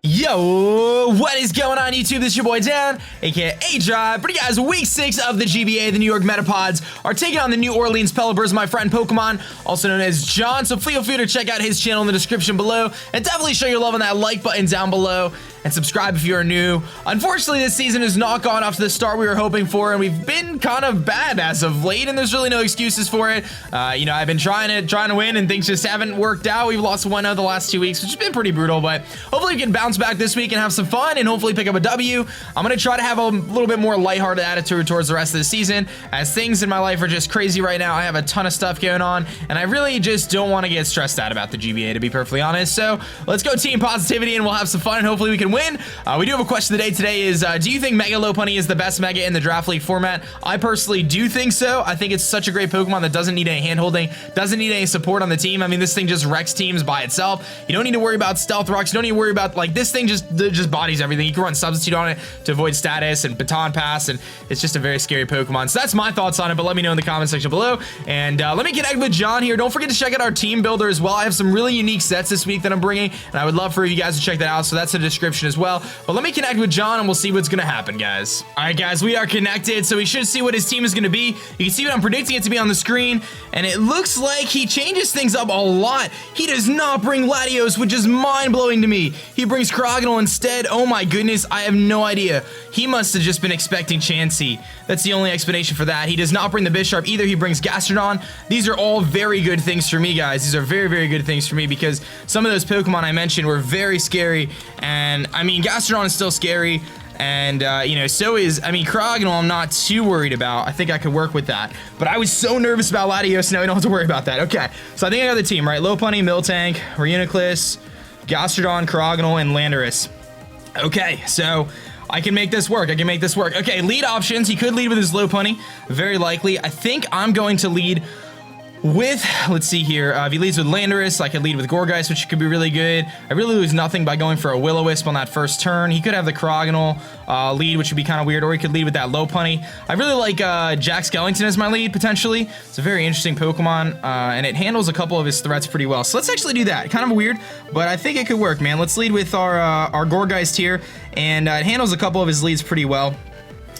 Yo, what is going on YouTube? This is your boy Dan, aka aDrive. But you guys, week 6 of the GBA, the New York Metapods, are taking on the New Orleans Pelippers, my friend Pokemon, also known as John. So feel free to check out his channel in the description below, and definitely show your love on that like button down below, and subscribe if you're new. Unfortunately, this season has not gone off to the start we were hoping for, and we've been kind of bad as of late, and there's really no excuses for it. You know, I've been trying to win, and things just haven't worked out. We've lost 1-0 the last 2 weeks, which has been pretty brutal, but hopefully we can bounce back this week and have some fun and hopefully pick up a W. I'm going to try to have a little bit more lighthearted attitude towards the rest of the season, as things in my life are just crazy right now. I have a ton of stuff going on, and I really just don't want to get stressed out about the GBA, to be perfectly honest. So let's go team positivity, and we'll have some fun, and hopefully we can win. We do have a question of the day today is, do you think Mega Lopunny is the best Mega in the Draft League format? I personally do think so. I think it's such a great Pokemon that doesn't need any hand-holding, doesn't need any support on the team. I mean, this thing just wrecks teams by itself. You don't need to worry about Stealth Rocks. You don't need to worry about, like, this thing just bodies everything. You can run Substitute on it to avoid status and Baton Pass, and it's just a very scary Pokemon. So that's my thoughts on it, but let me know in the comment section below. And let me connect with John here. Don't forget to check out our team builder as well. I have some really unique sets this week that I'm bringing, and I would love for you guys to check that out. So that's in the description as well. But let me connect with John, and we'll see what's going to happen, guys. All right, guys, we are connected, so we should see what his team is going to be. You can see what I'm predicting it to be on the screen, and it looks like he changes things up a lot. He does not bring Latios, which is mind-blowing to me. He brings Krogonal instead. Oh my goodness, I have no idea. He must have just been expecting Chansey. That's the only explanation for that. He does not bring the Bisharp either. He brings Gastrodon. These are all very good things for me, guys. These are very, very good things for me, because some of those Pokemon I mentioned were very scary, and I mean, Gastrodon is still scary, and you know, so is, I mean, Krogonal I'm not too worried about. I think I could work with that, but I was so nervous about Latios. Now I don't have to worry about that. Okay, so I think I got the team right. Lopunny, Miltank, Reuniclus, Gastrodon, Krogonal, and Landorus. Okay, so I can make this work. I can make this work. Okay, lead options. He could lead with his Lopunny, very likely. I think I'm going to lead with, let's see here, if he leads with Landorus, I could lead with Gourgeist, which could be really good. I really lose nothing by going for a Will-O-Wisp on that first turn. He could have the Krogonal lead, which would be kind of weird, or he could lead with that Lopunny. I really like Jack Skellington as my lead, potentially. It's a very interesting Pokemon, and it handles a couple of his threats pretty well. So let's actually do that. Kind of weird, but I think it could work, man. Let's lead with our Gourgeist here, and it handles a couple of his leads pretty well.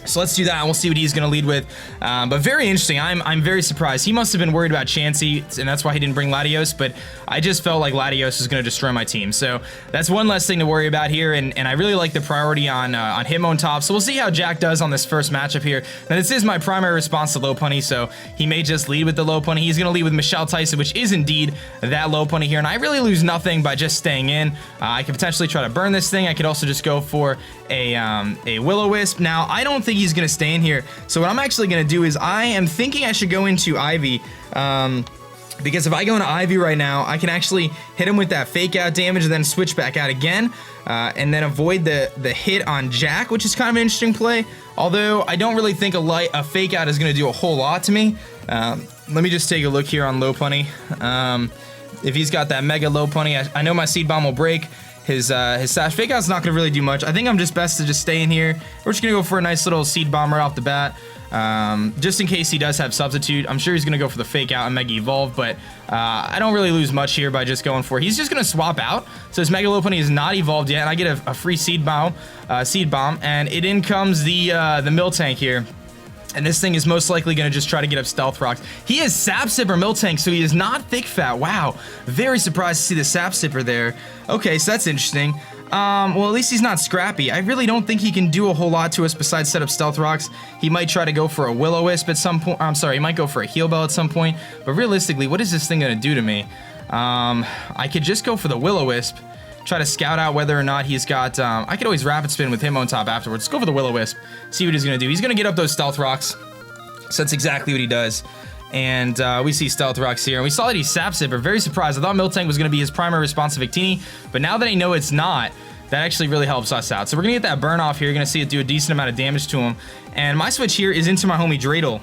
So let's do that, and we'll see what he's going to lead with. But very interesting. I'm very surprised. He must have been worried about Chansey, and that's why he didn't bring Latios, but I just felt like Latios was going to destroy my team. So that's one less thing to worry about here, and I really like the priority on Hitmontop. So we'll see how Jack does on this first matchup here. Now, this is my primary response to Lopunny, so he may just lead with the Lopunny. He's going to lead with Michelle Tyson, which is indeed that Lopunny here, and I really lose nothing by just staying in. I could potentially try to burn this thing. I could also just go for a Will-O-Wisp. Now, I don't think he's gonna stay in here, so what I'm actually gonna do is I am thinking I should go into Ivy, because if I go into Ivy right now, I can actually hit him with that fake out damage and then switch back out again, and then avoid the hit on Jack, which is kind of an interesting play, although I don't really think a fake out is gonna do a whole lot to me. Let me just take a look here on Lopunny. If he's got that Mega Lopunny, I know my Seed Bomb will break. His Sash Fake Out's not going to really do much. I think I'm just best to just stay in here. We're just going to go for a nice little Seed Bomb right off the bat. Just in case he does have Substitute. I'm sure he's going to go for the Fake Out and Mega Evolve, but I don't really lose much here by just going for it. He's just going to swap out. So his Mega Lopunny is not evolved yet, and I get a free Seed Bomb, and in comes the Miltank here. And this thing is most likely going to just try to get up Stealth Rocks. He is Sap Sipper Miltank, so he is not Thick Fat. Wow. Very surprised to see the Sap Sipper there. Okay, so that's interesting. Well, at least he's not Scrappy. I really don't think he can do a whole lot to us besides set up Stealth Rocks. He might try to go for a Will-O-Wisp at some point. I'm sorry, he might go for a Heal Bell at some point. But realistically, what is this thing going to do to me? I could just go for the Will-O-Wisp. Try to scout out whether or not he's got, I could always Rapid Spin with him on top afterwards. Let's go for the Will-O-Wisp, see what he's going to do. He's going to get up those Stealth Rocks, so that's exactly what he does. And we see Stealth Rocks here, and we saw that he's Sap Sipper. Very surprised. I thought Miltank was going to be his primary response to Victini, but now that I know it's not, that actually really helps us out. So we're going to get that burn off here. You're going to see it do a decent amount of damage to him. And my switch here is into my homie Dreidel.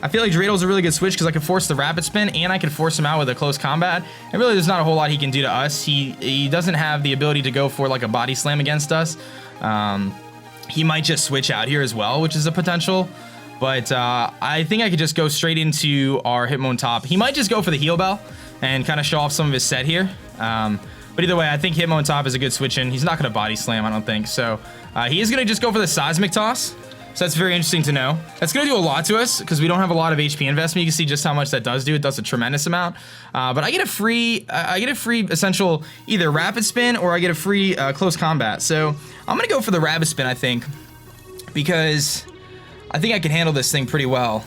I feel like Dreidel is a really good switch because I can force the Rapid Spin and I can force him out with a close combat. And really there's not a whole lot he can do to us. He doesn't have the ability to go for like a Body Slam against us. He might just switch out here as well, which is a potential. But I think I could just go straight into our Hitmontop. He might just go for the Heal Bell and kind of show off some of his set here. But either way, I think Hitmontop is a good switch in. He's not going to Body Slam, I don't think. So he is going to just go for the Seismic Toss. So that's very interesting to know. That's going to do a lot to us because we don't have a lot of HP investment. You can see just how much that does do. It does a tremendous amount. But I get a free essential either Rapid Spin or I get a free Close Combat. So I'm going to go for the Rapid Spin, I think, because I think I can handle this thing pretty well.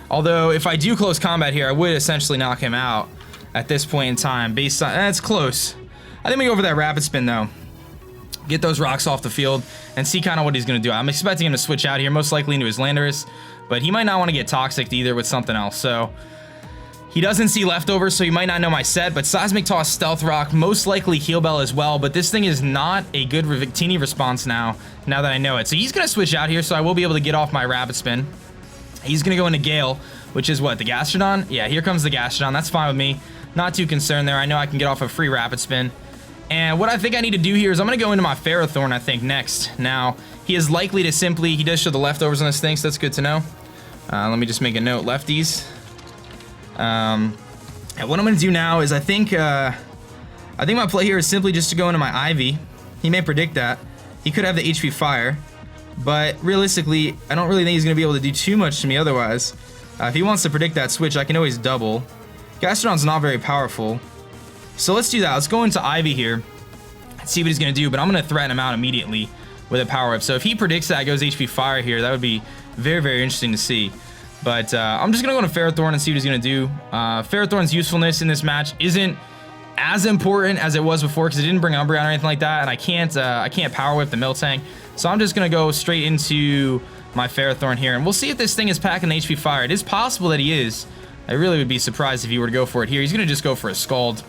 Although if I do Close Combat here, I would essentially knock him out at this point in time. Based on that's close. I think we go for that Rapid Spin though. Get those rocks off the field and see kind of what he's going to do. I'm expecting him to switch out here, most likely into his Landorus, but he might not want to get Toxic either with something else. So he doesn't see Leftovers, so he might not know my set, but Seismic Toss, Stealth Rock, most likely Heal Bell as well, but this thing is not a good Victini response now that I know it. So he's going to switch out here, so I will be able to get off my Rapid Spin. He's going to go into Gale, which is what, the Gastrodon? Yeah, here comes the Gastrodon. That's fine with me. Not too concerned there. I know I can get off a free Rapid Spin. And what I think I need to do here is I'm going to go into my Ferrothorn, I think, next. Now, he is likely to simply... He does show the Leftovers on this thing, so that's good to know. Let me just make a note. Lefties. And what I'm going to do now is I think my play here is simply just to go into my Ivy. He may predict that. He could have the HP Fire. But realistically, I don't really think he's going to be able to do too much to me otherwise. If he wants to predict that switch, I can always double. Gastrodon's not very powerful. So let's do that. Let's go into Ivy here and see what he's going to do, but I'm going to threaten him out immediately with a Power Whip. So if he predicts that goes HP Fire here, that would be very, very interesting to see. But I'm just going to go into Ferrothorn and see what he's going to do. Ferrothorn's usefulness in this match isn't as important as it was before because it didn't bring Umbreon or anything like that, and I can't Power Whip the Miltank. So I'm just going to go straight into my Ferrothorn here, and we'll see if this thing is packing the HP Fire. It is possible that he is. I really would be surprised if he were to go for it here. He's going to just go for a Scald.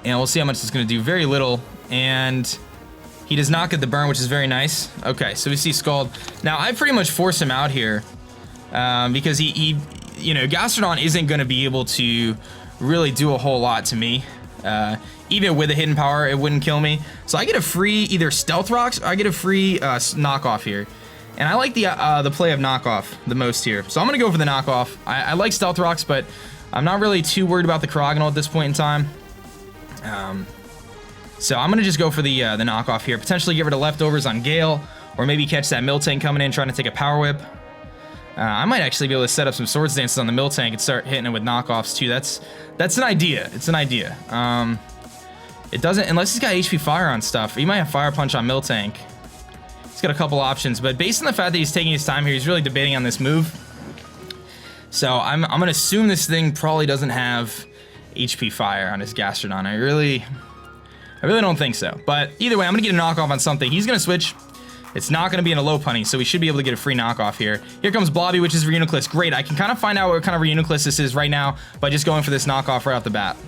And we'll see how much it's going to do. Very little. And he does not get the burn, which is very nice. Okay, so we see Scald. Now, I pretty much force him out here because he you know, Gastrodon isn't going to be able to really do a whole lot to me. Even with a hidden power, it wouldn't kill me. So I get a free either Stealth Rocks or I get a free knockoff here. And I like the play of knockoff the most here. So I'm going to go for the knockoff. I like Stealth Rocks, but I'm not really too worried about the Cryogonal at this point in time. So I'm gonna just go for the knockoff here. Potentially get rid of Leftovers on Gale, or maybe catch that Miltank coming in trying to take a Power Whip. I might actually be able to set up some Swords Dances on the Miltank and start hitting it with knockoffs too. That's an idea. It's an idea. It doesn't, unless he's got HP Fire on stuff. He might have Fire Punch on Miltank. He's got a couple options, but based on the fact that he's taking his time here, he's really debating on this move. So I'm gonna assume this thing probably doesn't have HP Fire on his Gastrodon. I really don't think so. But either way, I'm gonna get a knockoff on something. He's gonna switch. It's not gonna be in a Lopunny, so we should be able to get a free knockoff here. Here comes Blobby, which is Reuniclus. Great, I can kind of find out what kind of Reuniclus this is right now by just going for this knockoff right off the bat.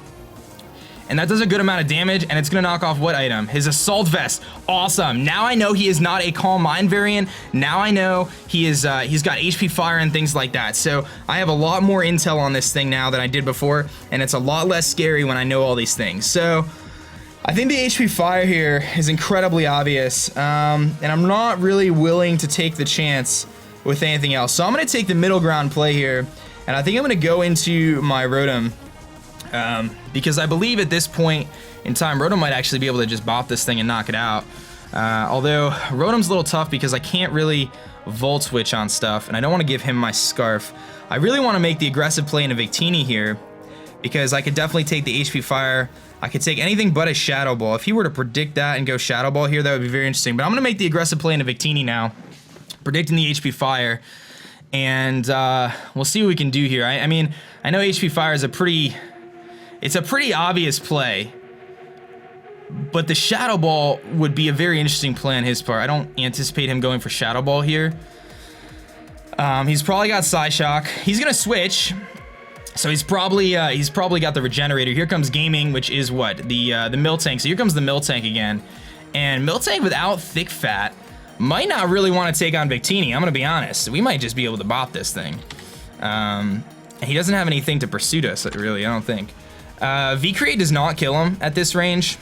And that does a good amount of damage, and it's gonna knock off what item? His Assault Vest. Awesome. Now I know he is not a Calm Mind variant. Now I know he is he's got HP Fire and things like that. So I have a lot more intel on this thing now than I did before, and it's a lot less scary when I know all these things. So I think the HP Fire here is incredibly obvious, and I'm not really willing to take the chance with anything else. So I'm gonna take the middle ground play here, and I think I'm gonna go into my Rotom. Because I believe at this point in time, Rotom might actually be able to just bop this thing and knock it out. Although Rotom's a little tough because I can't really Volt Switch on stuff, and I don't want to give him my Scarf. I really want to make the aggressive play into Victini here, because I could definitely take the HP Fire. I could take anything but a Shadow Ball. If he were to predict that and go Shadow Ball here, that would be very interesting. But I'm going to make the aggressive play into Victini now, predicting the HP Fire. And we'll see what we can do here. I mean, I know HP Fire is a pretty obvious play, but the Shadow Ball would be a very interesting play on his part. I don't anticipate him going for Shadow Ball here. He's probably got Psyshock. He's gonna switch, so he's probably got the Regenerator. Here comes Gaming, which is what, the Miltank. So here comes the Miltank again, and Miltank without Thick Fat might not really want to take on Victini. I'm gonna be honest. We might just be able to bop this thing. He doesn't have anything to pursue us, really. I don't think. V-Create does not kill him at this range.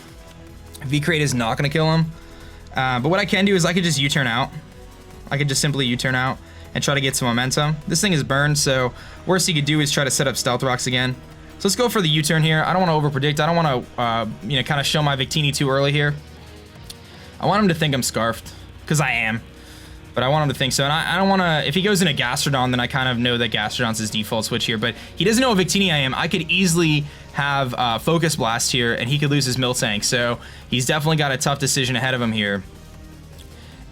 V-Create is not going to kill him. But what I can do is I could just U-turn out. I could just simply U-turn out and try to get some momentum. This thing is burned, so worst he could do is try to set up Stealth Rocks again. So let's go for the U-turn here. I don't want to over-predict. I don't want to, you know, kind of show my Victini too early here. I want him to think I'm Scarfed, because I am. But I want him to think so, and I don't want to, if he goes into Gastrodon, then I kind of know that Gastrodon's his default switch here, but he doesn't know what Victini I am. I could easily have Focus Blast here, and he could lose his Miltank, so he's definitely got a tough decision ahead of him here.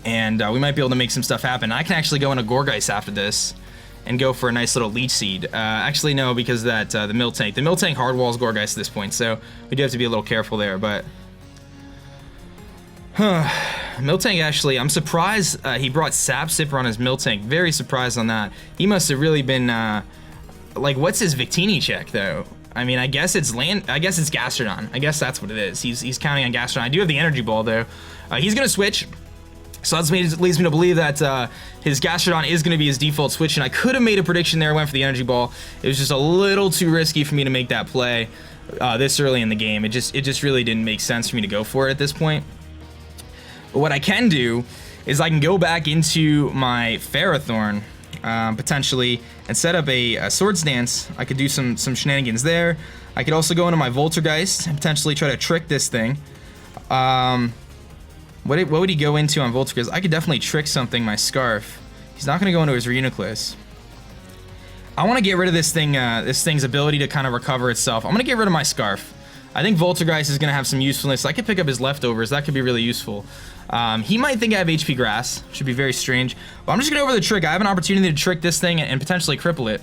And we might be able to make some stuff happen. I can actually go into Gourgeist after this, and go for a nice little Leech Seed. Actually, no, because that the Miltank. The Miltank hardwalls Gourgeist at this point, so we do have to be a little careful there, but... Miltank actually, I'm surprised he brought Sap Sipper on his Miltank. Very surprised on that. He must have really been, like, what's his Victini check, though? I mean, I guess it's Gastrodon. I guess that's what it is. He's counting on Gastrodon. I do have the Energy Ball, though. He's going to switch. So that leads me to believe that his Gastrodon is going to be his default switch, and I could have made a prediction there, went for the Energy Ball. It was just a little too risky for me to make that play this early in the game. It just really didn't make sense for me to go for it at this point. But what I can do is I can go back into my Ferrothorn, potentially, and set up a Swords Dance. I could do some shenanigans there. I could also go into my Voltergeist and potentially try to trick this thing. What would he go into on Voltergeist? I could definitely trick something, my Scarf. He's not going to go into his Reuniclus. I want to get rid of this thing's ability to kind of recover itself. I'm going to get rid of my Scarf. I think Voltergeist is going to have some usefulness. I could pick up his leftovers. That could be really useful. He might think I have HP Grass. Should be very strange. But I'm just going to go over the trick. I have an opportunity to trick this thing and potentially cripple it.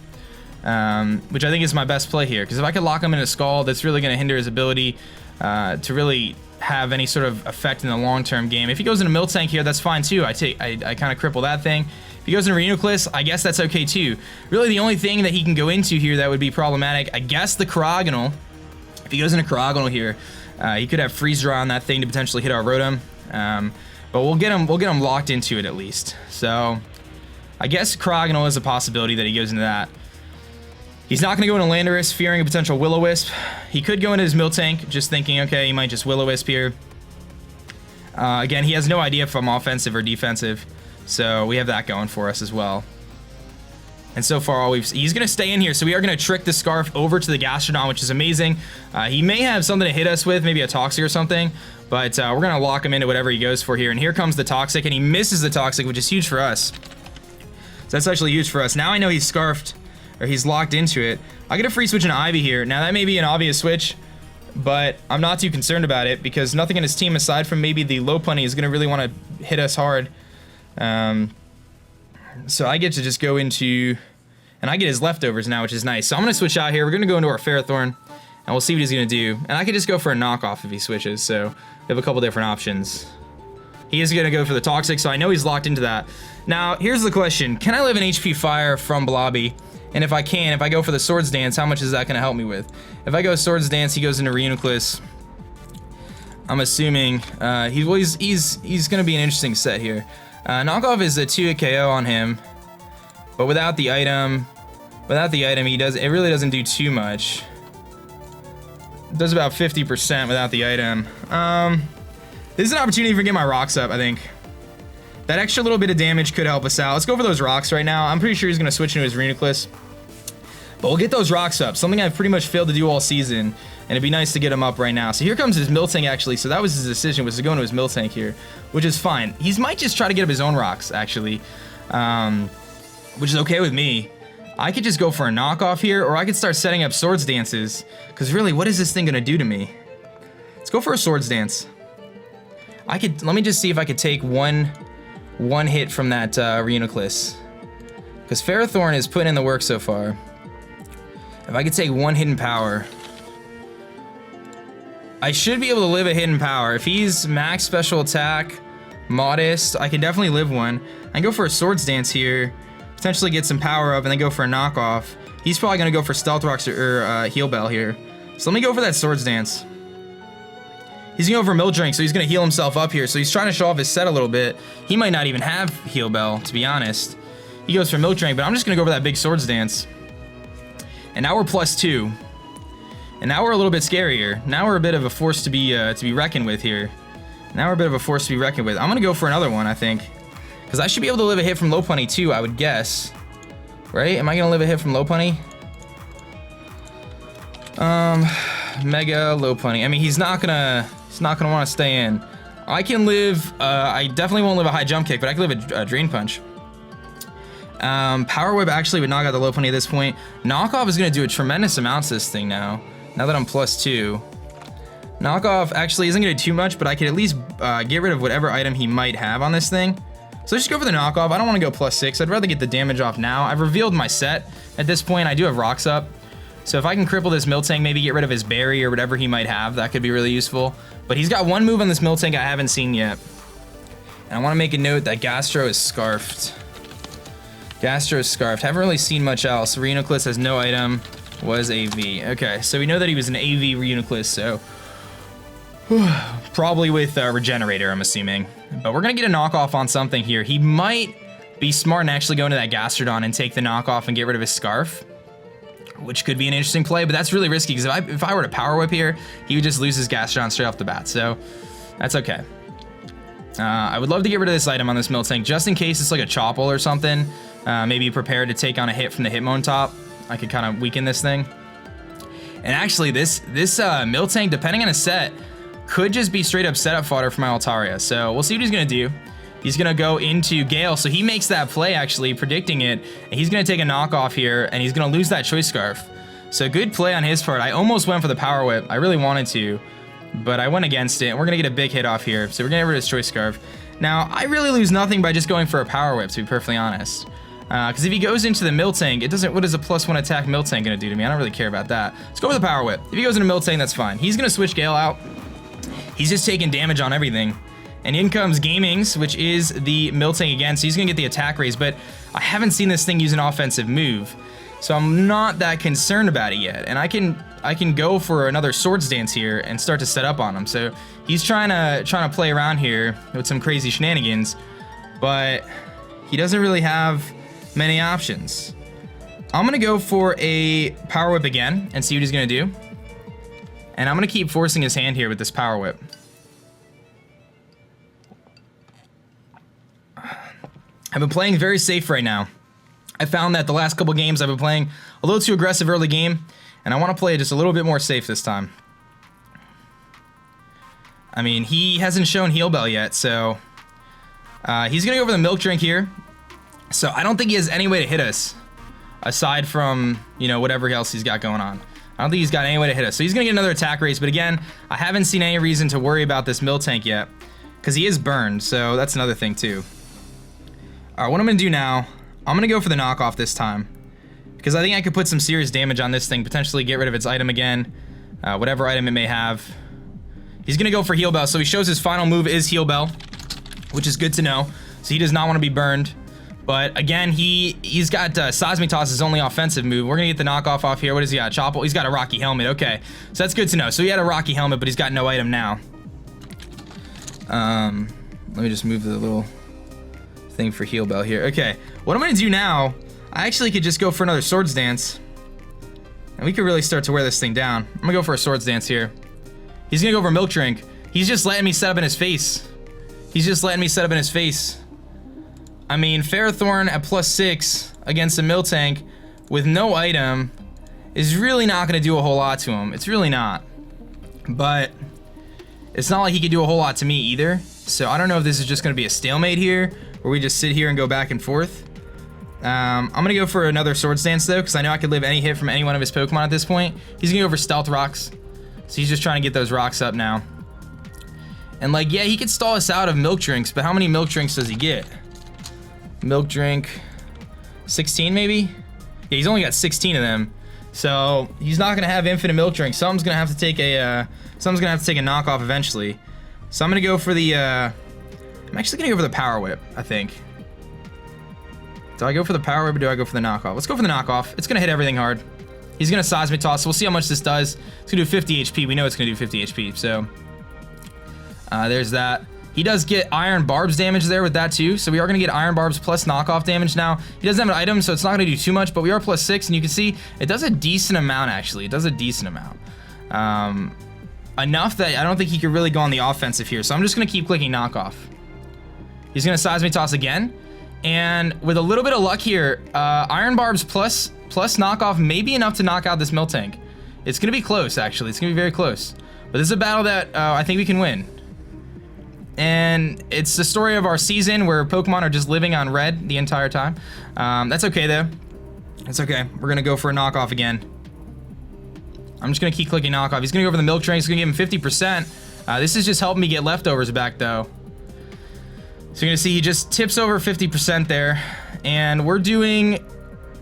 Which I think is my best play here. Because if I could lock him in a Scald, that's really going to hinder his ability to really have any sort of effect in the long-term game. If he goes into Miltank here, that's fine too. I kind of cripple that thing. If he goes into Reuniclus, I guess that's okay too. Really, the only thing that he can go into here that would be problematic, I guess the Corogonal. If he goes into Corogonal here, he could have Freeze Dry on that thing to potentially hit our Rotom. But we'll get him locked into it at least. So I guess Corogonal is a possibility that he goes into that. He's not going to go into Landorus, fearing a potential Will-O-Wisp. He could go into his Miltank, just thinking, okay, he might just Will-O-Wisp here. Again, he has no idea if I'm offensive or defensive, so we have that going for us as well. And so far, he's going to stay in here, so we are going to trick the Scarf over to the Gastrodon, which is amazing. He may have something to hit us with, maybe a Toxic or something, but we're going to lock him into whatever he goes for here. And here comes the Toxic, and he misses the Toxic, which is huge for us. So that's actually huge for us. Now I know he's Scarfed, or he's locked into it. I get a free switch into Ivy here. Now that may be an obvious switch, but I'm not too concerned about it, because nothing in his team, aside from maybe the Lopunny, is going to really want to hit us hard. So I get to just go into, and I get his leftovers now, which is nice. So I'm going to switch out here. We're going to go into our Ferrothorn, and we'll see what he's going to do. And I could just go for a knockoff if he switches, so we have a couple different options. He is going to go for the Toxic, so I know he's locked into that. Now, here's the question. Can I live an HP Fire from Blobby? And if I can, if I go for the Swords Dance, how much is that going to help me with? If I go Swords Dance, he goes into Reuniclus. I'm assuming he's going to be an interesting set here. Knockoff is a 2-hit KO on him, but without the item, it really doesn't do too much. It does about 50% without the item. This is an opportunity for getting my rocks up, I think. That extra little bit of damage could help us out. Let's go for those rocks right now. I'm pretty sure he's going to switch into his Reuniclus. But we'll get those rocks up, something I've pretty much failed to do all season, and it'd be nice to get him up right now. So here comes his Miltank, actually. So that was his decision, was to go into his Miltank here, which is fine. He might just try to get up his own rocks, actually, which is okay with me. I could just go for a knockoff here, or I could start setting up Swords Dances, because really, what is this thing going to do to me? Let's go for a Swords Dance. Let me just see if I could take one hit from that Reuniclus, because Ferrothorn is putting in the work so far. If I could take one hidden power, I should be able to live a hidden power. If he's max special attack, modest, I can definitely live one. I can go for a Swords Dance here, potentially get some power up, and then go for a knockoff. He's probably going to go for Stealth Rocks or Heal Bell here. So let me go for that Swords Dance. He's going to go for Milk Drink, so he's going to heal himself up here. So he's trying to show off his set a little bit. He might not even have Heal Bell, to be honest. He goes for Milk Drink, but I'm just going to go for that big Swords Dance. And now we're +2. And now we're a little bit scarier. Now we're a bit of a force to be reckoned with here. Now we're a bit of a force to be reckoned with. I'm going to go for another one, I think. Because I should be able to live a hit from Lopunny too, I would guess. Right? Am I gonna live a hit from Lopunny? Mega Lopunny. I mean, he's not gonna want to stay in. I can live, I definitely won't live a high jump kick, but I can live a Drain Punch. Power Whip actually would knock out the Lopunny at this point. Knockoff is gonna do a tremendous amount to this thing now that I'm +2. Knockoff actually isn't gonna do too much, but I could at least get rid of whatever item he might have on this thing. So let's just go for the knockoff. I don't want to go +6. I'd rather get the damage off now. I've revealed my set at this point. I do have rocks up. So if I can cripple this Miltank, maybe get rid of his berry or whatever he might have, that could be really useful. But he's got one move on this Miltank I haven't seen yet. And I want to make a note that Gastro is Scarfed. Gastro is Scarfed. Haven't really seen much else. Reuniclus has no item. Was AV. Okay, so we know that he was an AV Reuniclus, so probably with Regenerator, I'm assuming. But we're gonna get a knockoff on something here. He might be smart and actually go into that Gastrodon and take the knockoff and get rid of his Scarf, which could be an interesting play, but that's really risky because if I were to Power Whip here, he would just lose his Gastrodon straight off the bat, so that's okay. I would love to get rid of this item on this Miltank just in case it's like a Chople or something. Maybe prepared to take on a hit from the Hitmontop. I could kind of weaken this thing. And actually, this Miltank, depending on his set, could just be straight up setup fodder for my Altaria. So we'll see what he's gonna do. He's gonna go into Gale, so he makes that play actually, predicting it. And he's gonna take a knockoff here, and he's gonna lose that Choice Scarf. So good play on his part. I almost went for the Power Whip. I really wanted to, but I went against it. And we're gonna get a big hit off here. So we're gonna get rid of his Choice Scarf. Now, I really lose nothing by just going for a Power Whip, to be perfectly honest. Because if he goes into the Miltank, it doesn't. What is a +1 attack Miltank gonna do to me? I don't really care about that. Let's go with the Power Whip. If he goes into Miltank, that's fine. He's gonna switch Gale out. He's just taking damage on everything. And in comes Gamings, which is the Miltank again, so he's gonna get the attack raise, but I haven't seen this thing use an offensive move, so I'm not that concerned about it yet. And I can go for another Swords Dance here and start to set up on him. So he's trying to play around here with some crazy shenanigans, but he doesn't really have many options. I'm gonna go for a Power Whip again and see what he's gonna do. And I'm gonna keep forcing his hand here with this Power Whip. I've been playing very safe right now. I found that the last couple games I've been playing a little too aggressive early game, and I want to play just a little bit more safe this time. I mean, he hasn't shown Heal Bell yet, so he's gonna go for the Milk Drink here. So I don't think he has any way to hit us, aside from, you know, whatever else he's got going on. I don't think he's got any way to hit us. So he's gonna get another attack raise, but again, I haven't seen any reason to worry about this Miltank yet, because he is burned, so that's another thing too. Alright, what I'm gonna do now, I'm gonna go for the knockoff this time, because I think I could put some serious damage on this thing, potentially get rid of its item again, whatever item it may have. He's gonna go for Heal Bell, so he shows his final move is Heal Bell, which is good to know. So he does not want to be burned. But again, he's got Seismitoss, his only offensive move. We're gonna get the knockoff off here. What does he got? Chople. He's got a Rocky Helmet. Okay, so that's good to know. So he had a Rocky Helmet, but he's got no item now. Let me just move the little thing for Heal Bell here. Okay, what I'm gonna do now, I actually could just go for another Swords Dance, and we could really start to wear this thing down. I'm gonna go for a Swords Dance here. He's gonna go for Milk Drink. He's just letting me set up in his face. He's just letting me set up in his face. I mean, Ferrothorn at +6 against a Miltank with no item is really not going to do a whole lot to him. It's really not. But it's not like he could do a whole lot to me either. So I don't know if this is just going to be a stalemate here, where we just sit here and go back and forth. I'm going to go for another Swords Dance though, because I know I could live any hit from any one of his Pokemon at this point. He's going to go for Stealth Rocks. So he's just trying to get those rocks up now. And like, yeah, he could stall us out of Milk Drinks, but how many Milk Drinks does he get? Milk Drink, 16 maybe? Yeah, he's only got 16 of them, so he's not gonna have infinite Milk Drinks. Someone's gonna have to take a knockoff eventually. So I'm gonna go for the I'm actually gonna go for the Power Whip, I think. Do I go for the Power Whip or do I go for the knockoff? Let's go for the knockoff. It's gonna hit everything hard. He's gonna Seismitoss, so we'll see how much this does. It's gonna do 50 HP. We know it's gonna do 50 HP, so there's that. He does get Iron Barbs damage there with that too, so we are going to get Iron Barbs plus knockoff damage now. He doesn't have an item, so it's not going to do too much, but we are +6, and you can see it does a decent amount, actually. It does a decent amount. Enough that I don't think he could really go on the offensive here, so I'm just going to keep clicking knockoff. He's going to Seismitoss again, And with a little bit of luck here, Iron Barbs plus knockoff may be enough to knock out this Miltank. It's going to be close, actually. It's going to be very close. But this is a battle that I think we can win. And it's the story of our season where Pokemon are just living on red the entire time. That's okay, though. That's okay. We're going to go for a knockoff again. I'm just going to keep clicking knockoff. He's going to go for the Milk Drink. He's going to give him 50%. This is just helping me get leftovers back, though. So you're going to see he just tips over 50% there. And we're doing...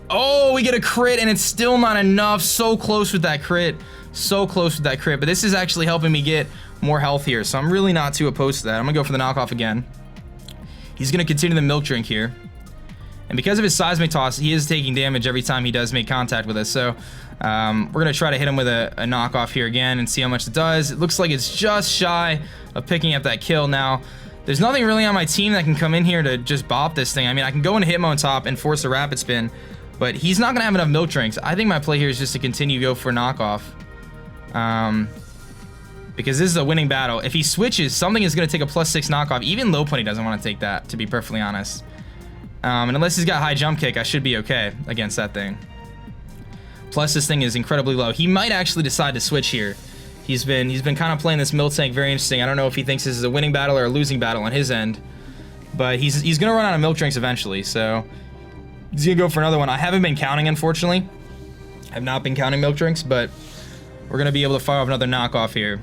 Oh, we get a crit, and it's still not enough. So close with that crit. So close with that crit. But this is actually helping me get more health here. So I'm really not too opposed to that. I'm going to go for the knockoff again. He's going to continue the Milk Drink here. And because of his Seismic Toss, he is taking damage every time he does make contact with us. So we're going to try to hit him with a knockoff here again and see how much it does. It looks like it's just shy of picking up that kill. Now, there's nothing really on my team that can come in here to just bop this thing. I mean, I can go into Hitmo on top and force a Rapid Spin, but he's not going to have enough Milk Drinks. I think my play here is just to continue to go for a knockoff. Because this is a winning battle. If he switches, something is going to take a +6 knockoff. Even Lopunny doesn't want to take that, to be perfectly honest. And unless he's got high jump kick, I should be okay against that thing. Plus, this thing is incredibly low. He might actually decide to switch here. He's been kind of playing this Miltank very interesting. I don't know if he thinks this is a winning battle or a losing battle on his end. But he's going to run out of Milk Drinks eventually, so he's going to go for another one. I haven't been counting, unfortunately. I've not been counting Milk Drinks, but we're going to be able to fire off another knockoff here.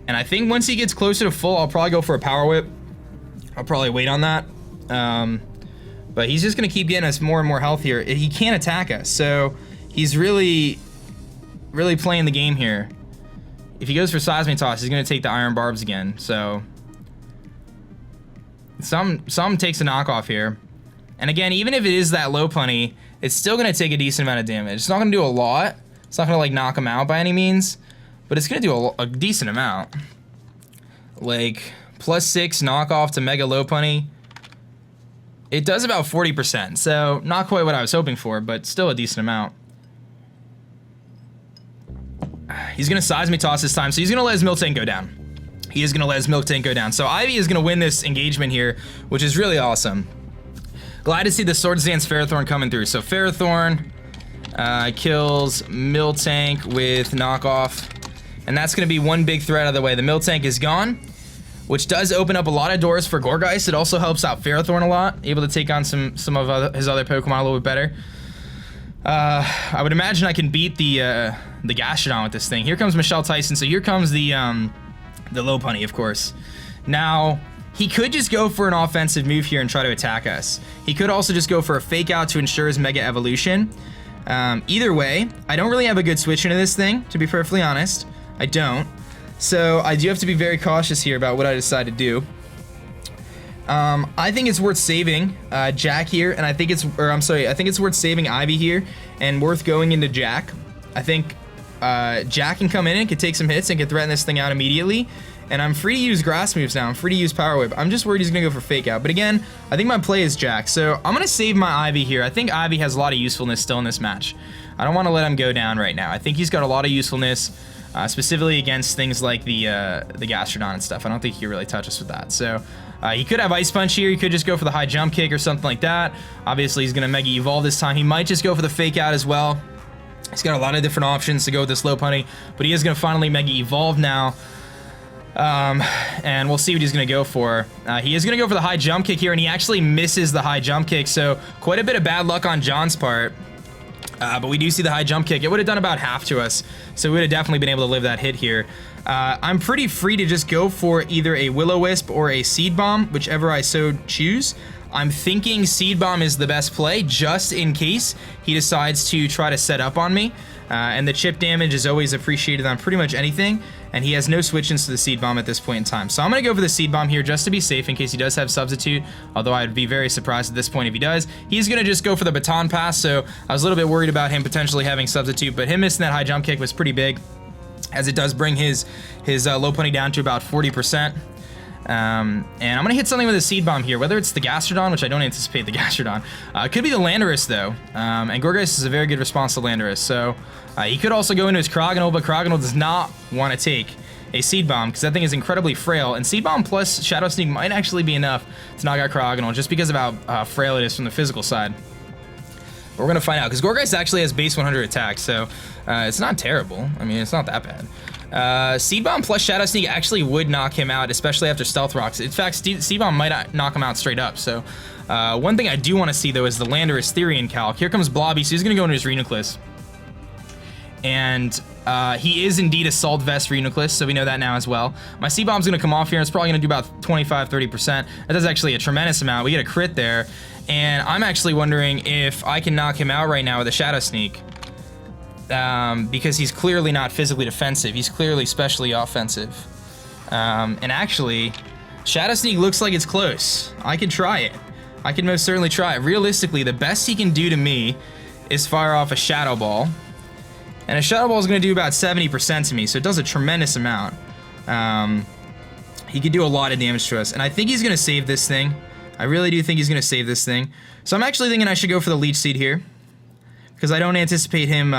And I think once he gets closer to full, I'll probably go for a Power Whip. I'll probably wait on that. But he's just going to keep getting us more and more health here. He can't attack us, so he's really playing the game here. If he goes for Seismic Toss, he's going to take the Iron Barbs again. So some takes a knockoff here. And again, even if it is that Lopunny, it's still going to take a decent amount of damage. It's not going to do a lot. It's not going to like knock him out by any means, but it's going to do a decent amount. Like +6 knockoff to Mega Lopunny. It does about 40%, so not quite what I was hoping for, but still a decent amount. He's going to Seismic Toss this time, so he's going to let his Miltank go down. He is going to let his Miltank go down. So Ivy is going to win this engagement here, which is really awesome. Glad to see the Swords Dance Ferrothorn coming through. So Ferrothorn kills Miltank with knockoff, and that's going to be one big threat out of the way. The Miltank is gone, which does open up a lot of doors for Gourgeist. It also helps out Ferrothorn a lot, able to take on some of his other Pokemon a little bit better. I would imagine I can beat the Gastrodon with this thing. Here comes Michelle Tyson, so here comes the Lopunny, of course. Now, he could just go for an offensive move here and try to attack us. He could also just go for a Fake Out to ensure his Mega Evolution. Either way, I don't really have a good switch into this thing, to be perfectly honest. I don't. So I do have to be very cautious here about what I decide to do. I think it's worth saving Jack here, and I think it's worth saving Ivy here and worth going into Jack. I think Jack can come in and can take some hits and can threaten this thing out immediately. And I'm free to use grass moves now. I'm free to use Power Whip. I'm just worried he's gonna go for Fake Out. But again, I think my play is Jack. So I'm gonna save my Ivy here. I think Ivy has a lot of usefulness still in this match. I don't wanna let him go down right now. I think he's got a lot of usefulness, specifically against things like the Gastrodon and stuff. I don't think he can really touch us with that. So he could have Ice Punch here. He could just go for the high jump kick or something like that. Obviously, he's gonna Mega Evolve this time. He might just go for the Fake Out as well. He's got a lot of different options to go with this Lopunny, but he is gonna finally Mega Evolve now. And we'll see what he's going to go for. He is going to go for the high jump kick here, and he actually misses the high jump kick, so quite a bit of bad luck on John's part. But we do see the high jump kick. It would have done about half to us, so we would have definitely been able to live that hit here. I'm pretty free to just go for either a Will-O-Wisp or a Seed Bomb, whichever I so choose. I'm thinking Seed Bomb is the best play, just in case he decides to try to set up on me. And the chip damage is always appreciated on pretty much anything, and he has no switch-ins to the Seed Bomb at this point in time. So I'm going to go for the Seed Bomb here just to be safe in case he does have Substitute, although I'd be very surprised at this point if he does. He's going to just go for the Baton Pass, so I was a little bit worried about him potentially having Substitute, but him missing that high jump kick was pretty big, as it does bring his Lopunny down to about 40%. And I'm going to hit something with a Seed Bomb here, whether it's the Gastrodon, which I don't anticipate the Gastrodon. It could be the Landorus, though. And Gourgeist is a very good response to Landorus. So he could also go into his Cryogonal, but Cryogonal does not want to take a Seed Bomb, because that thing is incredibly frail, and Seed Bomb plus Shadow Sneak might actually be enough to knock out Cryogonal, just because of how frail it is from the physical side. But we're gonna find out, because Gourgeist actually has base 100 attack, so it's not terrible. I mean, it's not that bad. Seed Bomb plus Shadow Sneak actually would knock him out, especially after Stealth Rocks. In fact, Seed Bomb might knock him out straight up, so one thing I do want to see, though, is the Landorus-T calc. Here comes Blobby, so he's gonna go into his Reuniclus. And he is indeed Assault Vest Reuniclus, so we know that now as well. My C-Bomb's gonna come off here, and it's probably gonna do about 25-30%. That is actually a tremendous amount. We get a crit there, and I'm actually wondering if I can knock him out right now with a Shadow Sneak. Because he's clearly not physically defensive. He's clearly specially offensive. And actually, Shadow Sneak looks like it's close. I could try it. I can most certainly try it. Realistically, the best he can do to me is fire off a Shadow Ball. And a Shadow Ball is going to do about 70% to me, so it does a tremendous amount. He could do a lot of damage to us, and I think he's going to save this thing. I really do think he's going to save this thing. So I'm actually thinking I should go for the Leech Seed here, because I don't anticipate him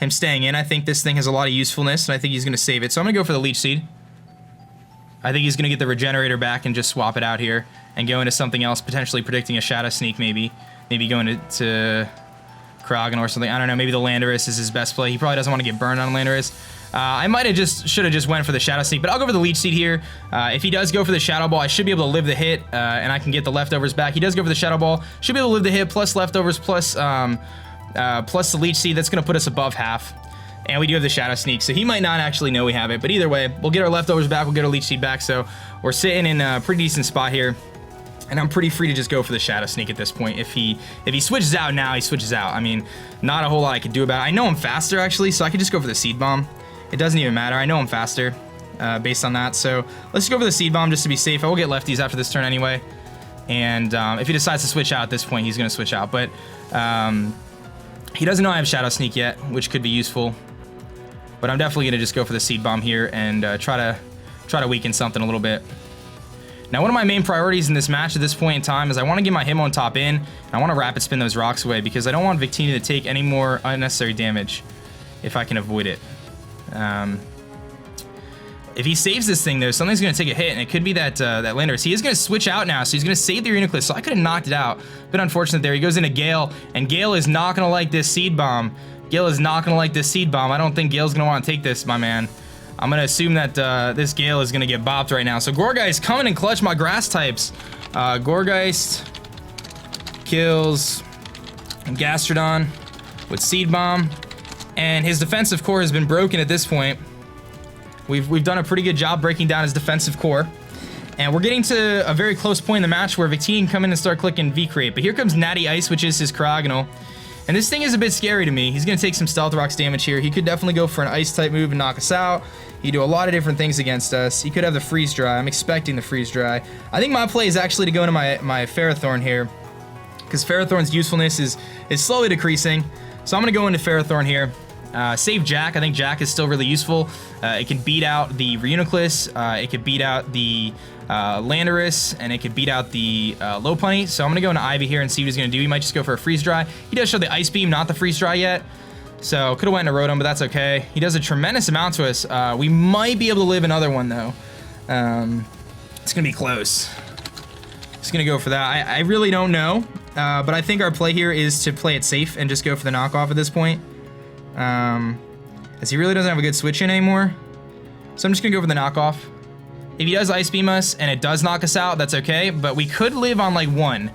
staying in. I think this thing has a lot of usefulness, and I think he's going to save it. So I'm going to go for the Leech Seed. I think he's going to get the Regenerator back and just swap it out here and go into something else, potentially predicting a Shadow Sneak maybe. Maybe going to Cryogonal or something. I don't know, maybe the Landorus is his best play. He probably doesn't want to get burned on Landorus. I might have should have just went for the Shadow Sneak, but I'll go for the Leech Seed here. If he does go for the Shadow Ball, I should be able to live the hit, and I can get the leftovers back. He does go for the Shadow Ball, should be able to live the hit, plus leftovers, plus the Leech Seed. That's going to put us above half. And we do have the Shadow Sneak, so he might not actually know we have it. But either way, we'll get our leftovers back, we'll get our Leech Seed back, so we're sitting in a pretty decent spot here. And I'm pretty free to just go for the Shadow Sneak at this point. If he switches out now, he switches out. I mean, not a whole lot I could do about it. I know I'm faster, actually, so I could just go for the Seed Bomb. It doesn't even matter. I know I'm faster based on that. So let's go for the Seed Bomb just to be safe. I will get lefties after this turn anyway. And if he decides to switch out at this point, he's going to switch out. But he doesn't know I have Shadow Sneak yet, which could be useful. But I'm definitely going to just go for the Seed Bomb here and try to weaken something a little bit. Now, one of my main priorities in this match at this point in time is I want to get my Hitmon top in, and I want to Rapid Spin those rocks away because I don't want Victini to take any more unnecessary damage if I can avoid it. If he saves this thing, though, something's going to take a hit, and it could be that Landorus. He is going to switch out now, so he's going to save the Reuniclus, so I could have knocked it out. Bit unfortunate there. He goes into Gale, and Gale is not going to like this Seed Bomb. Gale is not going to like this Seed Bomb. I don't think Gale's going to want to take this, my man. I'm going to assume that this Gale is going to get bopped right now. So Gourgeist coming and clutch my grass types. Gourgeist kills Gastrodon with Seed Bomb. And his defensive core has been broken at this point. We've done a pretty good job breaking down his defensive core. And we're getting to a very close point in the match where Victini can come in and start clicking V-Create. But here comes Natty Ice, which is his Cryogonal. And this thing is a bit scary to me. He's going to take some Stealth Rocks damage here. He could definitely go for an Ice-type move and knock us out. He do a lot of different things against us. He could have the Freeze Dry. I'm expecting the Freeze Dry. I think my play is actually to go into my Ferrothorn here, because Ferrothorn's usefulness is slowly decreasing. So I'm going to go into Ferrothorn here. Save Jack. I think Jack is still really useful. It can beat out the Reuniclus. It could beat out the Landorus, and it could beat out the Lopunny. So I'm going to go into Ivy here and see what he's going to do. He might just go for a Freeze Dry. He does show the Ice Beam, not the Freeze Dry yet. So could have went into Rotom, but that's okay. He does a tremendous amount to us. We might be able to live another one, though. It's going to be close. Just going to go for that. I really don't know, but I think our play here is to play it safe and just go for the knockoff at this point. As he really doesn't have a good switch in anymore. So I'm just going to go for the knockoff. If he does Ice Beam us and it does knock us out, that's okay. But we could live on like one.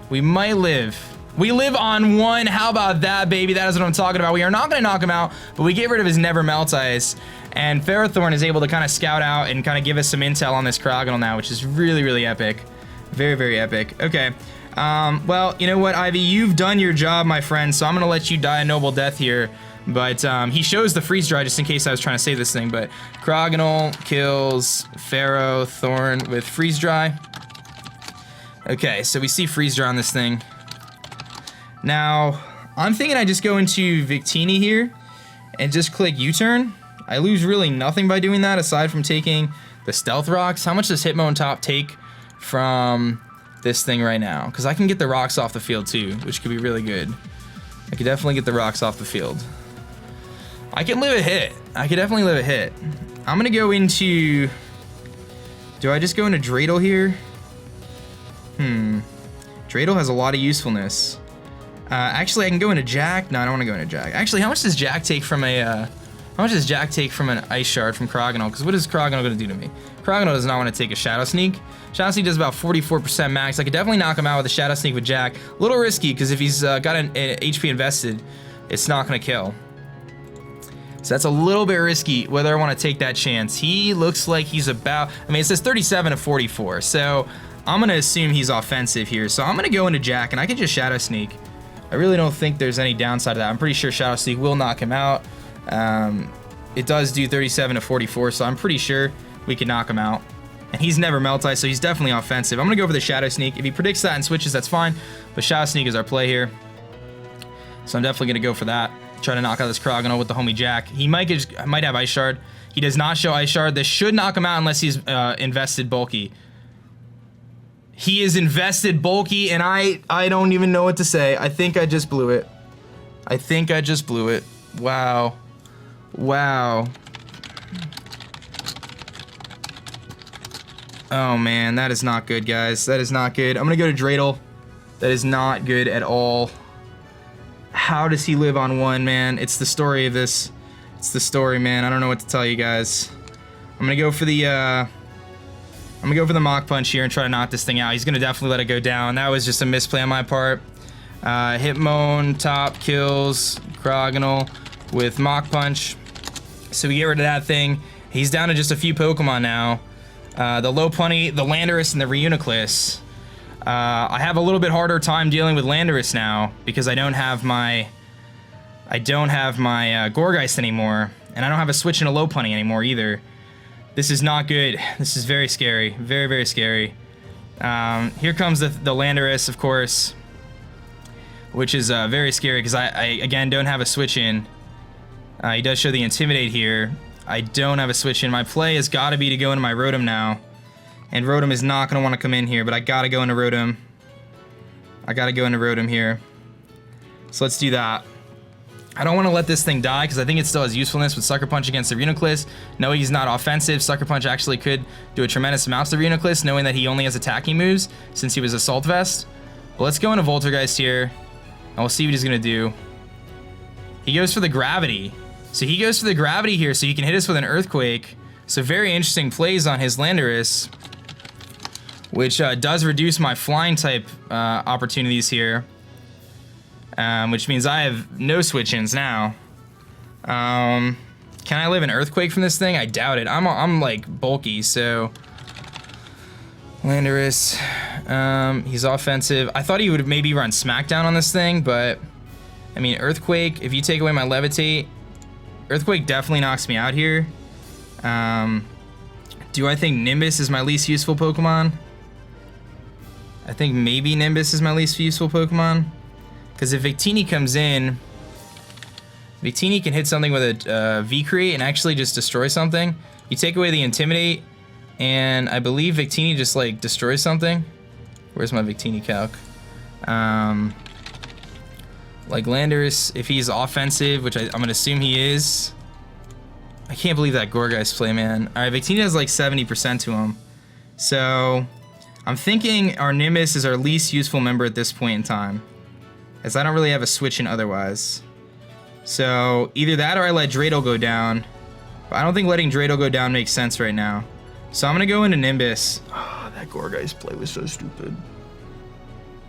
We might live. We live on one. How about that, baby? That is what I'm talking about. We are not going to knock him out, but we get rid of his Never Melt Ice. And Ferrothorn is able to kind of scout out and kind of give us some intel on this Cryogonal now, which is really, really epic. Very, very epic. Okay. Well, you know what, Ivy? You've done your job, my friend, so I'm going to let you die a noble death here. But he shows the Freeze Dry just in case I was trying to save this thing. But Cryogonal kills Ferrothorn with Freeze Dry. Okay, so we see Freeze Dry on this thing. Now, I'm thinking I just go into Victini here and just click U-turn. I lose really nothing by doing that aside from taking the Stealth Rocks. How much does Hitmontop take from this thing right now? Because I can get the rocks off the field too, which could be really good. I could definitely get the rocks off the field. I can live a hit. I could definitely live a hit. I'm gonna go into... Do I just go into Dreidel here? Dreidel has a lot of usefulness. Actually, I can go into Jack. No, I don't want to go into Jack. Actually, how much does Jack take from a... how much does Jack take from an Ice Shard from Krogonal? Because what is Krogonal going to do to me? Krogonal does not want to take a Shadow Sneak. Shadow Sneak does about 44% max. I could definitely knock him out with a Shadow Sneak with Jack. A little risky, because if he's got an HP invested, it's not going to kill. So that's a little bit risky whether I want to take that chance. He looks like he's about... I mean, it says 37 to 44, so I'm going to assume he's offensive here. So I'm going to go into Jack, and I can just Shadow Sneak. I really don't think there's any downside to that. I'm pretty sure Shadow Sneak will knock him out. It does do 37 to 44, so I'm pretty sure we can knock him out. And he's never Melt Ice, so he's definitely offensive. I'm going to go for the Shadow Sneak. If he predicts that and switches, that's fine. But Shadow Sneak is our play here. So I'm definitely going to go for that. Try to knock out this Krogonal with the homie Jack. He might have Ice Shard. He does not show Ice Shard. This should knock him out unless he's invested bulky. He is invested bulky, and I don't even know what to say. I think I just blew it. I think I just blew it. Wow. Wow. Oh man, that is not good, guys. That is not good. I'm gonna go to Dreidel. That is not good at all. How does he live on 1, man? It's the story of this. It's the story, man. I don't know what to tell you guys. I'm gonna go for the Mach Punch here and try to knock this thing out. He's gonna definitely let it go down. That was just a misplay on my part. Hitmon top kills Krogonal with Mach Punch. So we get rid of that thing. He's down to just a few Pokemon now. The Lopunny, the Landorus, and the Reuniclus. I have a little bit harder time dealing with Landorus now because I don't have my Gourgeist anymore, and I don't have a switch into Lopunny anymore either. This is not good. This is very scary. Very, very scary. Here comes the Landorus, of course, which is very scary because I again don't have a switch in. He does show the Intimidate here. I don't have a switch in. My play has got to be to go into my Rotom now. And Rotom is not going to want to come in here, but I got to go into Rotom. I got to go into Rotom here. So let's do that. I don't want to let this thing die because I think it still has usefulness with Sucker Punch against the Reuniclus. No, he's not offensive. Sucker Punch actually could do a tremendous amount to the Reuniclus, knowing that he only has attacking moves since he was Assault Vest. But let's go into Voltergeist here, and we'll see what he's going to do. He goes for the Gravity. So he goes for the Gravity here, so he can hit us with an Earthquake. So very interesting plays on his Landorus, which does reduce my flying type opportunities here, which means I have no switch-ins now. Can I live an Earthquake from this thing? I doubt it. I'm like bulky, so Landorus, he's offensive. I thought he would maybe run Smackdown on this thing, but I mean Earthquake, if you take away my Levitate, Earthquake definitely knocks me out here. Do I think Nimbus is my least useful Pokemon? I think maybe Nimbus is my least useful Pokemon. Because if Victini comes in, Victini can hit something with a V-Create and actually just destroy something. You take away the Intimidate, and I believe Victini just like destroys something. Where's my Victini calc? Like Landorus, if he's offensive, which I'm gonna assume he is. I can't believe that Gourgeist play, man. All right, Victini has like 70% to him. So I'm thinking our Nimbus is our least useful member at this point in time, as I don't really have a switch in otherwise. So either that or I let Dreidel go down. But I don't think letting Dreidel go down makes sense right now. So I'm gonna go into Nimbus. Oh, that Gourgeist play was so stupid.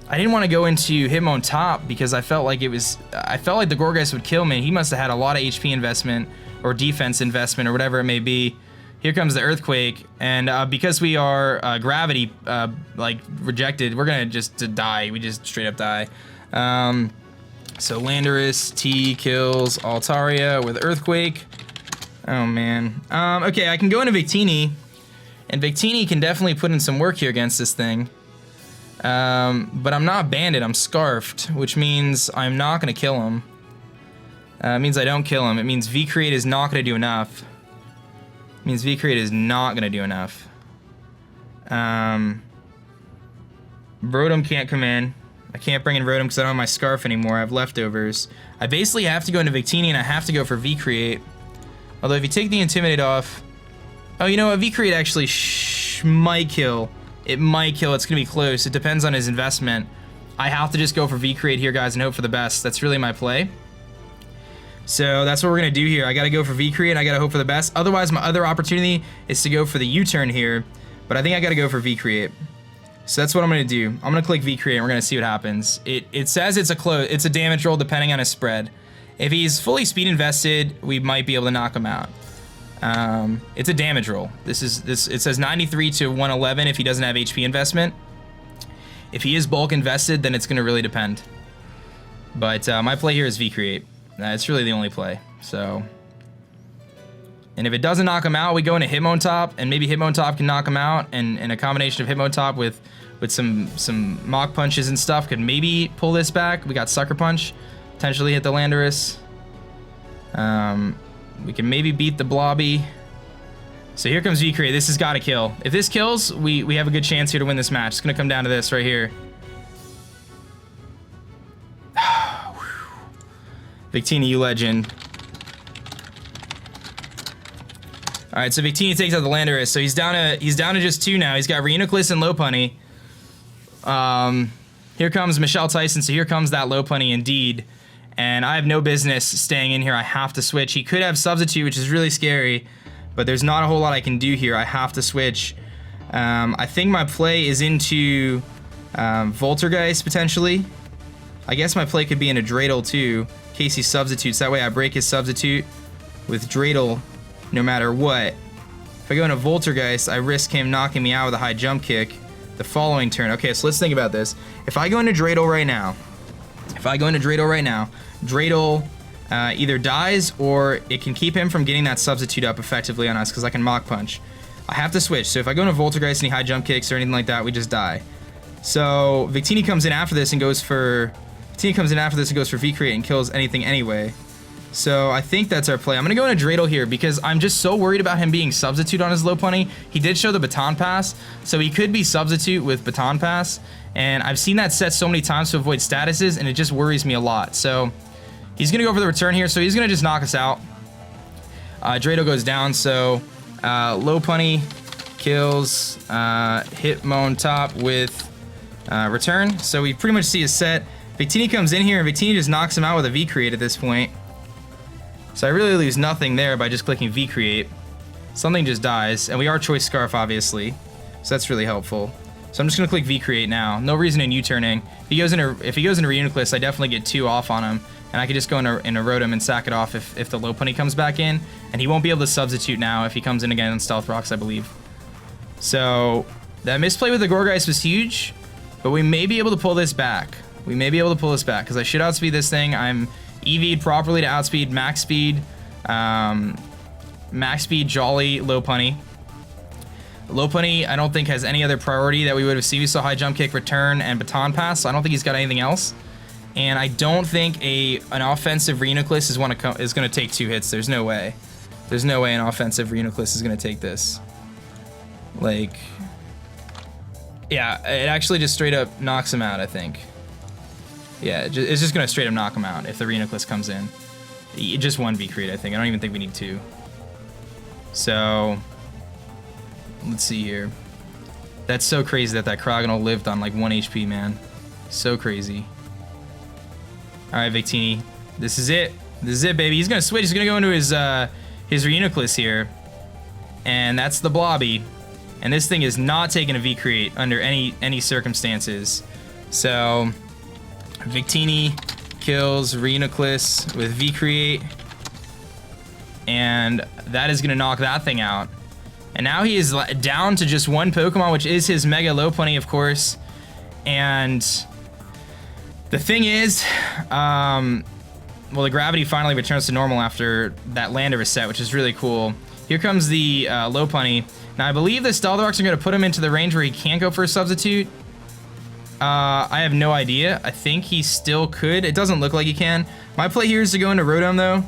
I didn't want to go into Hitmon top because I felt like the Gourgeist would kill me. He must have had a lot of HP investment or defense investment or whatever it may be. Here comes the Earthquake, and because we are Gravity like rejected, we're gonna just die. We just straight up die. So Landorus-T kills Altaria with Earthquake. Oh man. Okay, I can go into Victini, and Victini can definitely put in some work here against this thing. But I'm not Banded, I'm Scarfed, which means I'm not gonna kill him. It means I don't kill him. It means V-Create is not gonna do enough. It means V-Create is not gonna do enough. Rotom can't come in. I can't bring in Rotom because I don't have my Scarf anymore. I have leftovers. I basically have to go into Victini, and I have to go for V-Create. Although if you take the Intimidate off... Oh, you know what? V-Create actually might kill. It might kill. It's going to be close. It depends on his investment. I have to just go for V-Create here, guys, and hope for the best. That's really my play. So that's what we're going to do here. I got to go for V-Create, and I got to hope for the best. Otherwise, my other opportunity is to go for the U-turn here. But I think I got to go for V-Create. So that's what I'm going to do. I'm going to click V-Create, and we're going to see what happens. It says it's a damage roll depending on his spread. If he's fully speed invested, we might be able to knock him out. It's a damage roll. It says 93 to 111 if he doesn't have HP investment. If he is bulk invested, then it's going to really depend. But my play here is V-Create. It's really the only play. So, and if it doesn't knock him out, we go into Hitmontop, and maybe Hitmontop can knock him out, and a combination of Hitmontop with some Mach Punches and stuff could maybe pull this back. We got Sucker Punch, potentially hit the Landorus. We can maybe beat the Blobby. So here comes V-Create. This has got to kill. If this kills, we have a good chance here to win this match. It's going to come down to this right here. Victini, you legend. All right, so Victini takes out the Landorus. So he's down to just 2 now. He's got Reuniclus and Lopunny. Here comes Michelle Tyson. So here comes that Lopunny indeed. And I have no business staying in here. I have to switch. He could have Substitute, which is really scary, but there's not a whole lot I can do here. I have to switch. I think my play is into Voltergeist potentially. I guess my play could be into Dreidel too, in case he substitutes. That way I break his Substitute with Dreidel no matter what. If I go into Voltergeist, I risk him knocking me out with a high jump kick the following turn. Okay, so let's think about this. If I go into Dreidel right now, Dreidel either dies or it can keep him from getting that Substitute up effectively on us because I can Mach Punch. I have to switch. So if I go into Voltergeist and he high jump kicks or anything like that, we just die. So Victini comes in after this and goes for V-Create and kills anything anyway. So I think that's our play. I'm going to go into Dreidel here because I'm just so worried about him being Substitute on his Lopunny. He did show the Baton Pass, so he could be Substitute with Baton Pass. And I've seen that set so many times to avoid statuses, and it just worries me a lot. So he's going to go for the return here, so he's going to just knock us out. Dreidel goes down, so Lopunny kills Hitmontop with return. So we pretty much see his set. Victini comes in here, and Victini just knocks him out with a V-Create at this point. So I really lose nothing there by just clicking V-Create. Something just dies, and we are Choice Scarf, obviously. So that's really helpful. So I'm just going to click V-Create now. No reason in U-turning. If he goes into Reuniclus, I definitely get 2 off on him. And I could just go into Rotom and sack it off if the Lopunny comes back in. And he won't be able to substitute now if he comes in again on Stealth Rocks, I believe. So that misplay with the Gourgeist was huge, but we may be able to pull this back. Because I should outspeed this thing. I'm EV'd properly to outspeed max speed Jolly Lopunny. Lopunny, I don't think has any other priority that we would have seen. We saw high jump kick, return, and baton pass, so I don't think he's got anything else. And I don't think an offensive Reuniclus is going to take 2 hits. There's no way. There's no way an offensive Reuniclus is going to take this. Like, yeah, it actually just straight up knocks him out, I think. Yeah, it's just going to straight up knock him out if the Reuniclus comes in. Just 1 V-Create, I think. I don't even think we need 2. So, let's see here. That's so crazy that Cryogonal lived on like 1 HP, man. So crazy. Alright, Victini. This is it. This is it, baby. He's going to switch. He's going to go into his Reuniclus here. And that's the Blobby. And this thing is not taking a V-Create under any circumstances. So, Victini kills Reuniclus with V-Create. And that is going to knock that thing out. And now he is down to just 1 Pokemon, which is his Mega Lopunny, of course. And the thing is, well, the gravity finally returns to normal after that Landorus set, which is really cool. Here comes the Lopunny. Now, I believe the Stealth Rocks are going to put him into the range where he can't go for a substitute. I have no idea. I think he still could. It doesn't look like he can. My play here is to go into Rotom, though.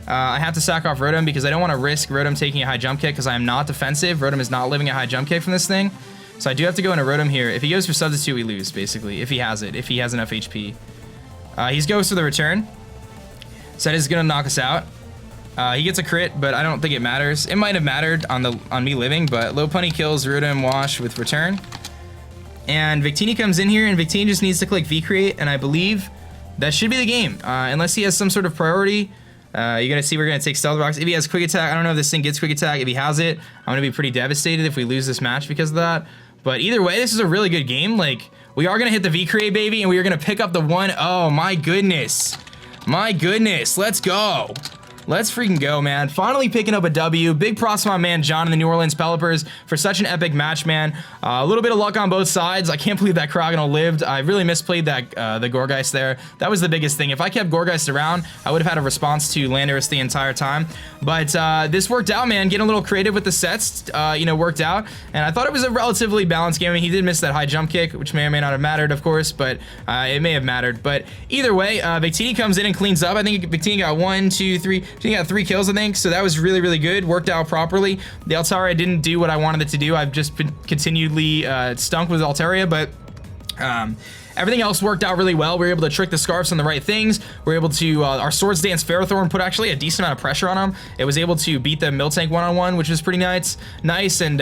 I have to sack off Rotom because I don't want to risk Rotom taking a high jump kick because I am not defensive. Rotom is not living a high jump kick from this thing. So I do have to go into Rotom here. If he goes for Substitute, we lose, basically, if he has it, if he has enough HP. He goes for the return. So that is going to knock us out. He gets a crit, but I don't think it matters. It might have mattered on me living, but Lopunny kills Rotom Wash with return. And Victini comes in here, and Victini just needs to click V-Create, and I believe that should be the game. Unless he has some sort of priority. You're going to see we're going to take Stealth Rocks. If he has Quick Attack, I don't know if this thing gets Quick Attack. If he has it, I'm going to be pretty devastated if we lose this match because of that. But either way, this is a really good game. Like, we are going to hit the V-Create, baby, and we are going to pick up the 1. Oh, my goodness. My goodness. Let's go. Let's freaking go, man. Finally picking up a W. Big props to my man John and the New Orleans Pelippers for such an epic match, man. A little bit of luck on both sides. I can't believe that Cryogonal lived. I really misplayed that the Gourgeist there. That was the biggest thing. If I kept Gourgeist around, I would have had a response to Landorus the entire time. But this worked out, man. Getting a little creative with the sets, you know, worked out. And I thought it was a relatively balanced game. I mean, he did miss that high jump kick, which may or may not have mattered, of course, but it may have mattered. But either way, Victini comes in and cleans up. I think Victini got 1, 2, 3. He got 3 kills, I think, so that was really, really good. Worked out properly. The Altaria didn't do what I wanted it to do. I've just been continually stunk with Altaria, but everything else worked out really well. We were able to trick the Scarfs on the right things. We were able to, our Swords Dance Ferrothorn put actually a decent amount of pressure on him. It was able to beat the Miltank one-on-one, which was pretty nice. And,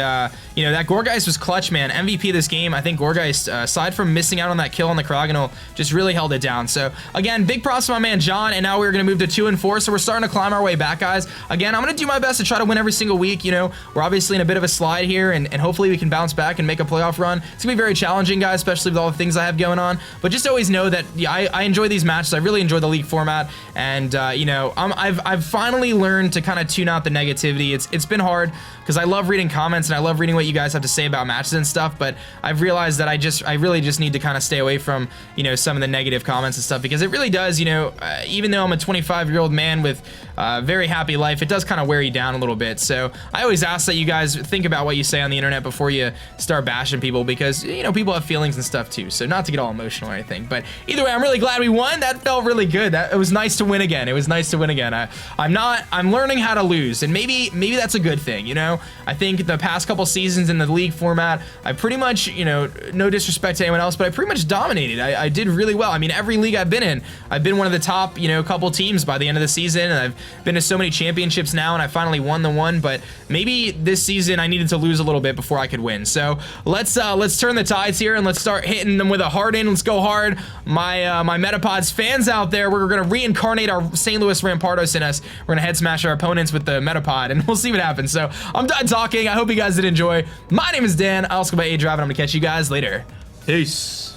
you know, that Gourgeist was clutch, man. MVP of this game, I think Gourgeist, aside from missing out on that kill on the Cryogonal, just really held it down. So, again, big props to my man John, and now we're going to move to 2 and 4, so we're starting to climb our way back, guys. Again, I'm going to do my best to try to win every single week. You know, we're obviously in a bit of a slide here, and hopefully we can bounce back and make a playoff run. It's going to be very challenging, guys, especially with all the things I have going on, but just always know that I enjoy these matches. I really enjoy the league format, and you know, I've finally learned to kind of tune out the negativity. It's been hard because I love reading comments and I love reading what you guys have to say about matches and stuff, but I've realized that I really just need to kind of stay away from, you know, some of the negative comments and stuff, because it really does, you know, even though I'm a 25-year-old man with a very happy life, it does kind of wear you down a little bit. So I always ask that you guys think about what you say on the internet before you start bashing people, because, you know, people have feelings and stuff too, so not to get all emotional or anything. But either way, I'm really glad we won. That felt really good. It was nice to win again. It was nice to win again. I'm learning how to lose, and maybe that's a good thing, you know? I think the past couple seasons in the league format, I pretty much, you know, no disrespect to anyone else, but I pretty much dominated. I did really well. I mean, every league I've been in, I've been one of the top, you know, couple teams by the end of the season, and I've been to so many championships now, and I finally won the one, but maybe this season I needed to lose a little bit before I could win. So let's turn the tides here, and let's start hitting them with a hard in. Let's go hard. My Metapods fans out there, we're gonna reincarnate our St. Louis Rampardos in us. We're gonna head smash our opponents with the Metapod, and we'll see what happens. So I'm done talking. I hope you guys did enjoy. My name is Dan. I also go by aDrive, and I'm gonna catch you guys later. Peace.